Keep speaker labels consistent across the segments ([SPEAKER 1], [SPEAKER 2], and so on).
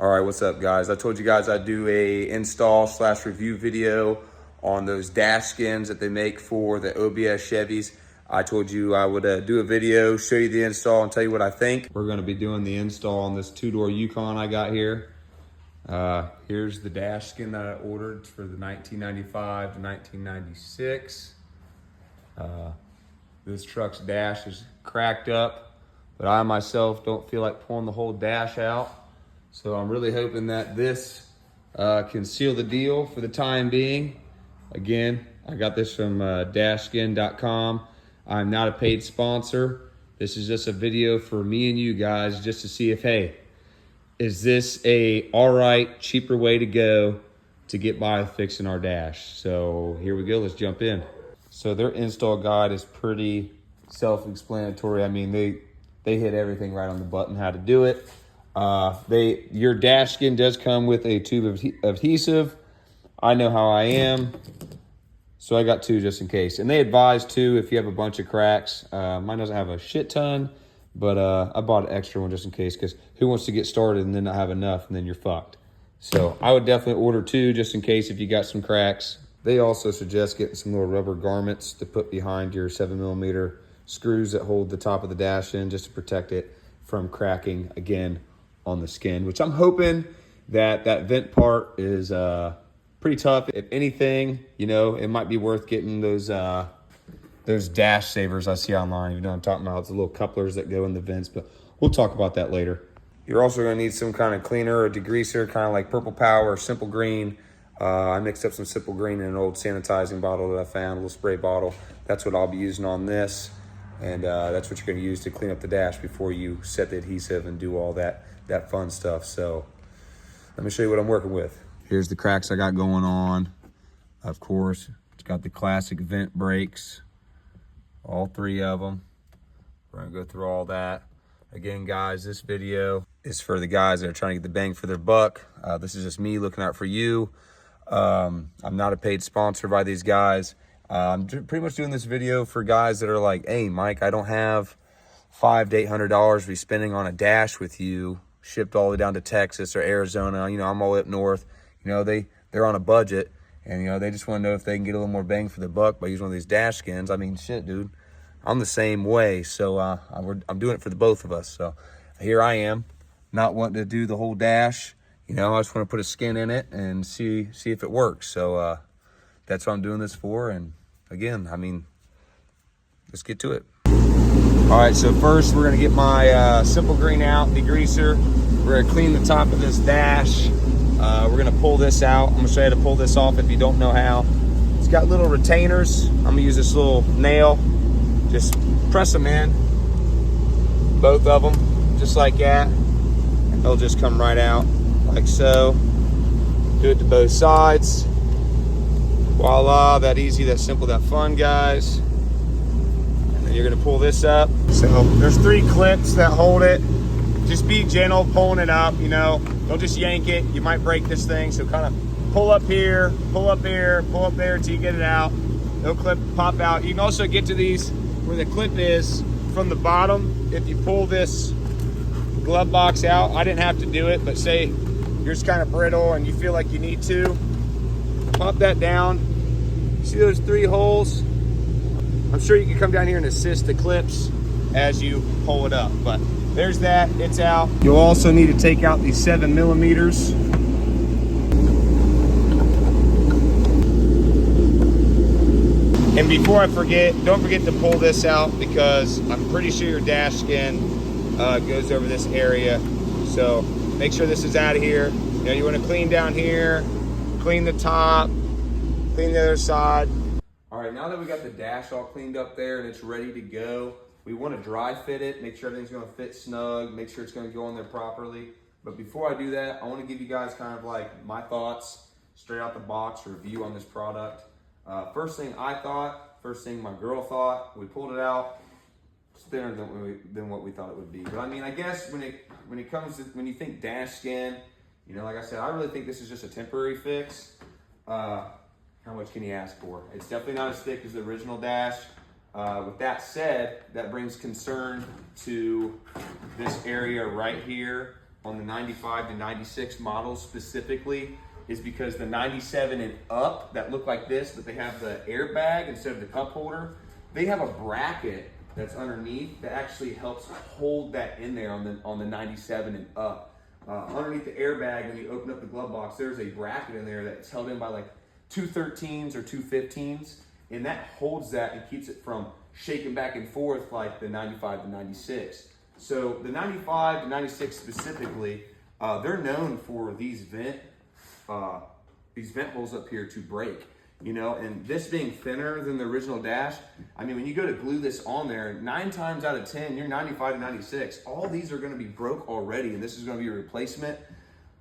[SPEAKER 1] All right, what's up guys? I told you guys I'd do a install / review video on those dash skins that they make for the OBS Chevys. I told you I would do a video, show you the install and tell you what I think. We're gonna be doing the install on this 2-door Yukon I got here. Here's the dash skin that I ordered for the 1995 to 1996. This truck's dash is cracked up, but I myself don't feel like pulling the whole dash out. So I'm really hoping that this can seal the deal for the time being. Again, I got this from dashskin.com. I'm not a paid sponsor. This is just a video for me and you guys just to see if, hey, is this a all right, cheaper way to go to get by fixing our dash? So here we go, let's jump in. So their install guide is pretty self-explanatory. I mean, they hit everything right on the button how to do it. Your dash skin does come with a tube of adhesive. I know how I am, so I got 2 just in case. And they advise 2 if you have a bunch of cracks. Mine doesn't have a shit ton, but I bought an extra one just in case, because who wants to get started and then not have enough and then you're fucked. So I would definitely order 2 just in case if you got some cracks. They also suggest getting some little rubber garments to put behind your 7mm screws that hold the top of the dash in, just to protect it from cracking again on the skin, which I'm hoping that vent part is pretty tough. If anything, you know, it might be worth getting those dash savers I see online. You know what I'm talking about? It's the little couplers that go in the vents, but we'll talk about that later. You're also gonna need some kind of cleaner or degreaser, kind of like Purple Power or Simple Green. I mixed up some Simple Green in an old sanitizing bottle that I found, a little spray bottle. That's what I'll be using on this. And that's what you're gonna use to clean up the dash before you set the adhesive and do all that fun stuff. So let me show you what I'm working with. Here's the cracks I got going on. Of course, it's got the classic vent breaks, all 3 of them. We're gonna go through all that. Again, guys, this video is for the guys that are trying to get the bang for their buck. This is just me looking out for you. I'm not a paid sponsor by these guys. I'm pretty much doing this video for guys that are like, hey, Mike, I don't have $500 to $800 to be spending on a dash with you, shipped all the way down to Texas or Arizona. You know, I'm all the way up north. You know, they're on a budget, and, you know, they just want to know if they can get a little more bang for the buck by using one of these dash skins. I mean, shit, dude, I'm the same way. So I'm doing it for the both of us. So here I am, not wanting to do the whole dash. You know, I just want to put a skin in it and see if it works. So that's what I'm doing this for. And again, I mean, let's get to it. All right, so first we're gonna get my Simple Green out, degreaser. We're gonna clean the top of this dash. We're gonna pull this out. I'm gonna show you how to pull this off if you don't know how. It's got little retainers. I'm gonna use this little nail. Just press them in, both of them, just like that. And they'll just come right out, like so. Do it to both sides. Voila, that easy, that simple, that fun, guys. You're gonna pull this up. So there's 3 clips that hold it. Just be gentle pulling it up, you know. Don't just yank it. You might break this thing. So kind of pull up here, pull up there, pull up there until you get it out. No clip pop out. You can also get to these where the clip is from the bottom. If you pull this glove box out, I didn't have to do it, but say you're just kind of brittle and you feel like you need to, pop that down. See those 3 holes? I'm sure you can come down here and assist the clips as you pull it up, but there's that, it's out. You'll also need to take out these 7mm. And before I forget, don't forget to pull this out, because I'm pretty sure your dash skin goes over this area. So make sure this is out of here. You know, you want to clean down here, clean the top, clean the other side. All right, now that we got the dash all cleaned up there and it's ready to go, we want to dry fit it, make sure everything's going to fit snug, make sure it's going to go in there properly. But before I do that, I want to give you guys kind of like my thoughts, straight out the box review on this product. First thing I thought, first thing my girl thought, we pulled it out, it's thinner than what we thought it would be. But I mean, I guess when it comes to, when you think dash skin, you know, like I said, I really think this is just a temporary fix. How much can you ask for? It's definitely not as thick as the original dash. With that said, that brings concern to this area right here. on the 95 to 96 models specifically is because the 97 and up that look like this, but they have the airbag instead of the cup holder, they have a bracket that's underneath that actually helps hold that in there on the 97 and up. Underneath the airbag, when you open up the glove box, there's a bracket in there that's held in by like 213s or 215s, and that holds that and keeps it from shaking back and forth like the 95 to 96. So the 95 to 96 specifically, they're known for these vent holes up here to break, you know, and this being thinner than the original dash, I mean, when you go to glue this on there, 9 times out of 10, you're 95 to 96. All these are gonna be broke already, and this is gonna be a replacement.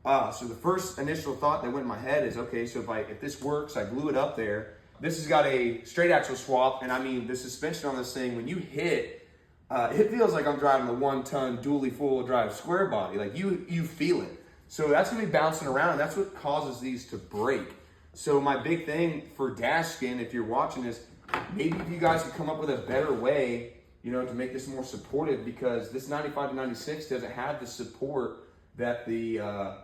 [SPEAKER 1] So the first initial thought that went in my head is, okay, so if this works, I glue it up there. This has got a straight axle swap, and I mean, the suspension on this thing, when you hit, it feels like I'm driving a 1-ton dually full drive square body. Like you feel it. So that's gonna be bouncing around, and that's what causes these to break. So my big thing for Dashskin, if you're watching this, maybe if you guys could come up with a better way, you know, to make this more supportive, because this 95 to 96 doesn't have the support that the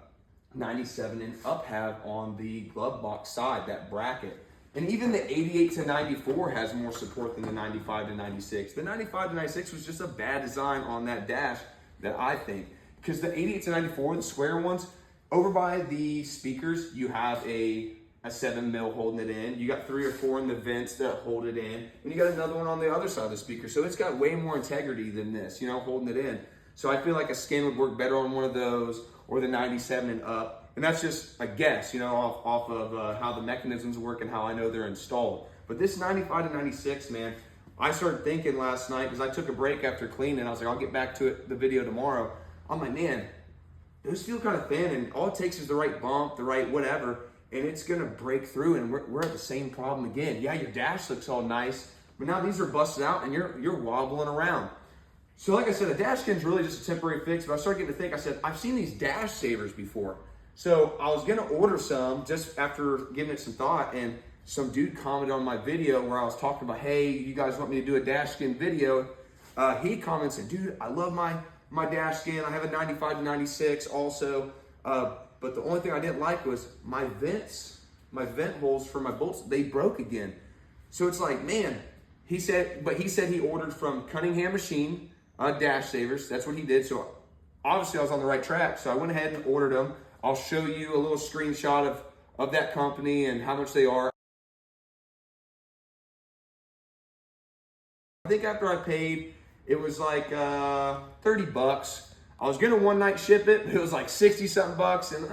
[SPEAKER 1] 97 and up have on the glove box side, that bracket. And even the 88 to 94 has more support than the 95 to 96. The 95 to 96 was just a bad design on that dash, that I think. Because the 88 to 94, the square ones, over by the speakers, you have a 7 mil holding it in. You got 3 or 4 in the vents that hold it in. And you got another one on the other side of the speaker. So it's got way more integrity than this, you know, holding it in. So I feel like a skin would work better on one of those, or the 97 and up. And that's just a guess, you know, off of how the mechanisms work and how I know they're installed. But this 95 to 96, man, I started thinking last night, because I took a break after cleaning. I was like, I'll get back to it, the video tomorrow. I'm like, man, those feel kind of thin, and all it takes is the right bump, the right whatever, and it's gonna break through, and we're at the same problem again. Yeah, your dash looks all nice, but now these are busted out and you're wobbling around. So like I said, a dash skin's really just a temporary fix, but I started getting to think, I said, I've seen these dash savers before. So I was gonna order some just after giving it some thought, and some dude commented on my video where I was talking about, hey, you guys want me to do a Dashskin video? He commented, said, dude, I love my Dashskin. I have a 95 to 96 also. But the only thing I didn't like was my vent holes for my bolts, they broke again. So it's like, man, he said he ordered from Cunningham Machine dash savers. That's what he did. So obviously I was on the right track. So I went ahead and ordered them. I'll show you a little screenshot of that company and how much they are. I think after I paid, it was like 30 bucks. I was gonna one night ship it, but it was like 60 something bucks, and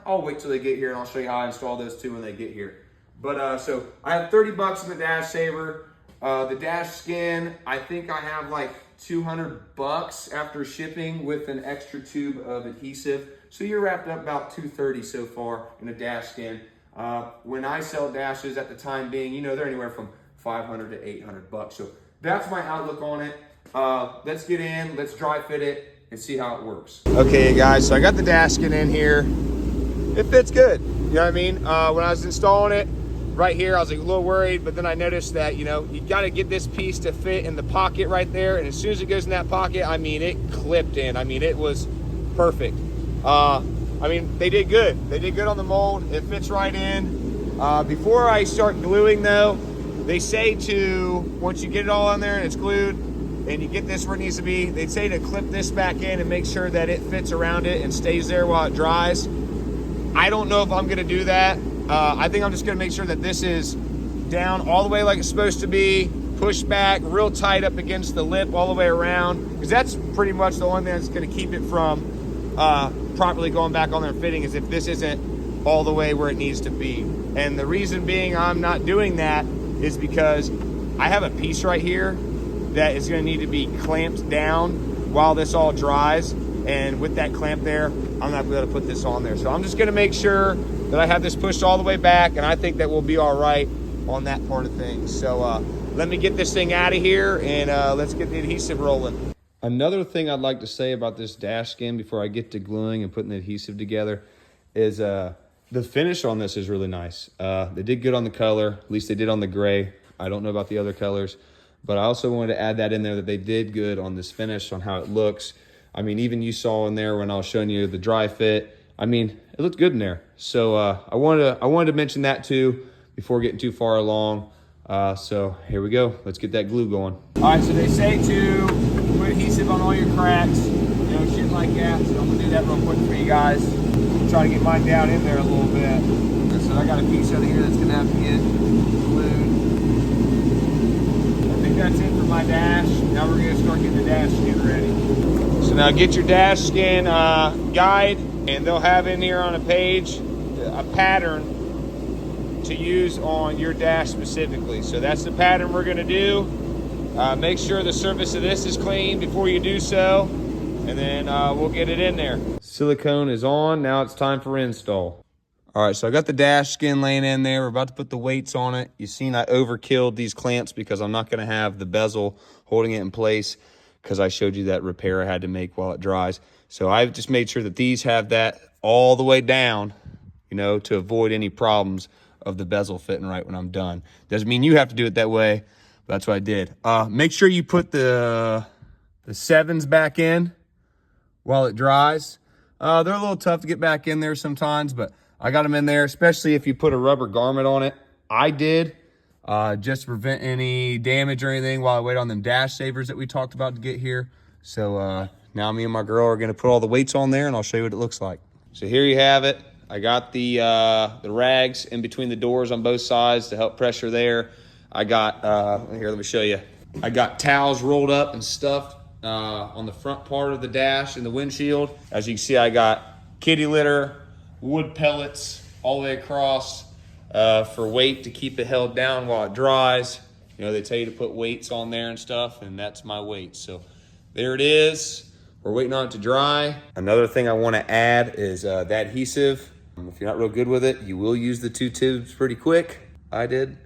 [SPEAKER 1] I'll wait till they get here and I'll show you how I install those too when they get here. But so I have 30 bucks in the dash saver. The Dashskin, I think I have like 200 bucks after shipping with an extra tube of adhesive. So you're wrapped up about 230 so far in a Dashskin. When I sell dashes at the time being, you know, they're anywhere from 500 to 800 bucks. So that's my outlook on it. Let's get in, let's dry fit it and see how it works. Okay guys, so I got the Dashskin in here. It fits good, you know what I mean? When I was installing it right here, I was like a little worried, but then I noticed that, you know, you gotta get this piece to fit in the pocket right there. And as soon as it goes in that pocket, I mean, it clipped in. I mean, it was perfect. I mean, they did good. They did good on the mold. It fits right in. Before I start gluing though, they say to, once you get it all on there and it's glued and you get this where it needs to be, they'd say to clip this back in and make sure that it fits around it and stays there while it dries. I don't know if I'm gonna do that. I think I'm just gonna make sure that this is down all the way like it's supposed to be, pushed back real tight up against the lip all the way around, because that's pretty much the only thing that's gonna keep it from properly going back on there and fitting, is if this isn't all the way where it needs to be. And the reason being I'm not doing that is because I have a piece right here that is gonna need to be clamped down while this all dries. And with that clamp there, I'm not gonna be able to put this on there. So I'm just gonna make sure that I have this pushed all the way back, and I think that we'll be all right on that part of things. So let me get this thing out of here, and let's get the adhesive rolling. Another thing I'd like to say about this Dashskin before I get to gluing and putting the adhesive together is the finish on this is really nice. They did good on the color, at least they did on the gray. I don't know about the other colors, but I also wanted to add that in there, that they did good on this finish, on how it looks. I mean, even you saw in there when I was showing you the dry fit. I mean, it looked good in there. So I wanted to mention that too before getting too far along. So here we go. Let's get that glue going. All right, so they say to put adhesive on all your cracks, you know, shit like that. So I'm gonna do that real quick for you guys. Try to get mine down in there a little bit. So I got a piece over here that's gonna have to get glued. I think that's it for my dash. Now we're gonna start getting the dash skin ready. So now get your dash skin guide, and they'll have in here on a page a pattern to use on your dash specifically. So that's the pattern we're gonna do. Make sure the surface of this is clean before you do so, and then we'll get it in there. Silicone is on, now it's time for install. All right, so I got the dash skin laying in there. We're about to put the weights on it. You've seen I overkilled these clamps because I'm not gonna have the bezel holding it in place because I showed you that repair I had to make while it dries. So I've just made sure that these have that all the way down, you know, to avoid any problems of the bezel fitting right when I'm done. Doesn't mean you have to do it that way, but that's what I did. Make sure you put the 7s back in while it dries. They're a little tough to get back in there sometimes, but I got them in there, especially if you put a rubber garment on it. I did, just to prevent any damage or anything while I wait on them dash savers that we talked about to get here. So now me and my girl are gonna put all the weights on there and I'll show you what it looks like. So here you have it. I got the rags in between the doors on both sides to help pressure there. I got, here, let me show you. I got towels rolled up and stuffed on the front part of the dash and the windshield. As you can see, I got kitty litter, wood pellets all the way across for weight to keep it held down while it dries. You know, they tell you to put weights on there and stuff, and that's my weight. So there it is. We're waiting on it to dry. Another thing I want to add is that adhesive. If you're not real good with it, you will use the 2 tubes pretty quick. I did.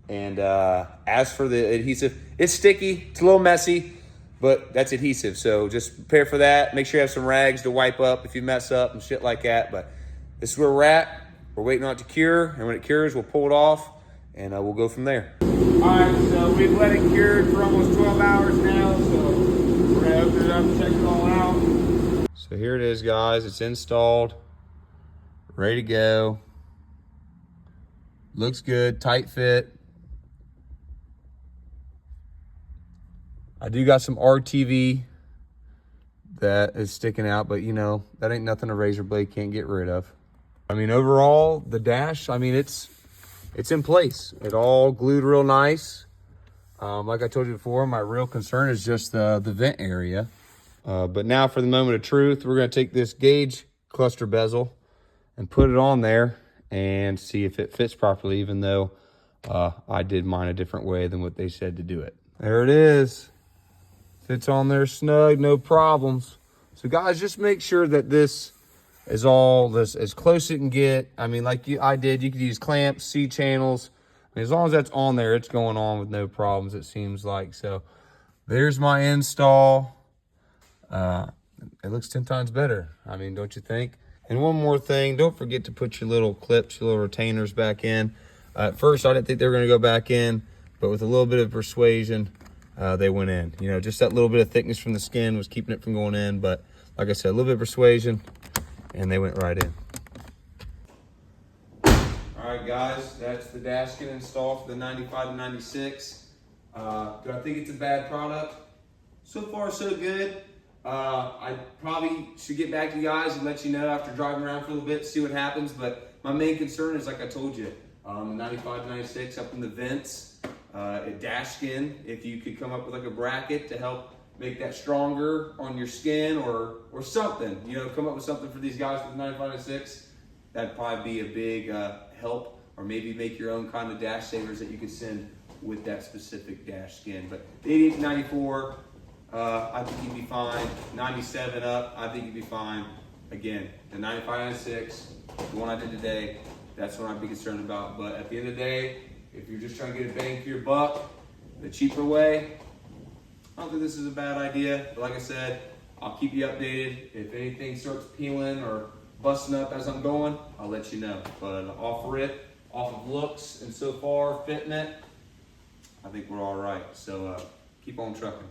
[SPEAKER 1] And as for the adhesive, it's sticky, it's a little messy, but that's adhesive. So just prepare for that. Make sure you have some rags to wipe up if you mess up and shit like that. But this is where we're at. We're waiting on it to cure. And when it cures, we'll pull it off and we'll go from there. All right, so we've let it cure for almost 12 hours now. So we're gonna open it up and check it all out. So here it is, guys. It's installed. Ready to go. Looks good, tight fit. I do got some RTV that is sticking out, but you know, that ain't nothing a razor blade can't get rid of. I mean, overall, the dash, I mean, it's in place. It all glued real nice. Like I told you before, my real concern is just the vent area. But now for the moment of truth, we're gonna take this gauge cluster bezel and put it on there and see if it fits properly, even though I did mine a different way than what they said to do it. There it is. Fits on there snug, no problems. So guys, just make sure that this is all this as close as it can get. I mean, like I did, you could use clamps, C-channels. I mean, as long as that's on there, it's going on with no problems, it seems like. So there's my install. It looks 10 times better. I mean, don't you think? And one more thing, don't forget to put your little clips, your little retainers back in. At first, I didn't think they were gonna go back in, but with a little bit of persuasion, they went in. You know, just that little bit of thickness from the skin was keeping it from going in. But like I said, a little bit of persuasion, and they went right in. All right, guys, that's the Dashskin install for the 95 to 96. Do I think it's a bad product? So far, so good. I probably should get back to you guys and let you know after driving around for a little bit, see what happens. But my main concern is, like I told you, the 95 to 96 up in the vents. At Dashskin, if you could come up with like a bracket to help make that stronger on your skin or something, you know, come up with something for these guys with 95 to 6, that'd probably be a big help. Or maybe make your own kind of dash savers that you could send with that specific Dashskin. But the 88 to 94, I think you'd be fine. 97 up, I think you'd be fine. Again, the 95 to 96, the one I did today, that's what I'd be concerned about. But at the end of the day, if you're just trying to get a bang for your buck, the cheaper way, I don't think this is a bad idea. But like I said, I'll keep you updated. If anything starts peeling or busting up as I'm going, I'll let you know. But off of looks and so far fitting it, I think we're all right. So keep on trucking.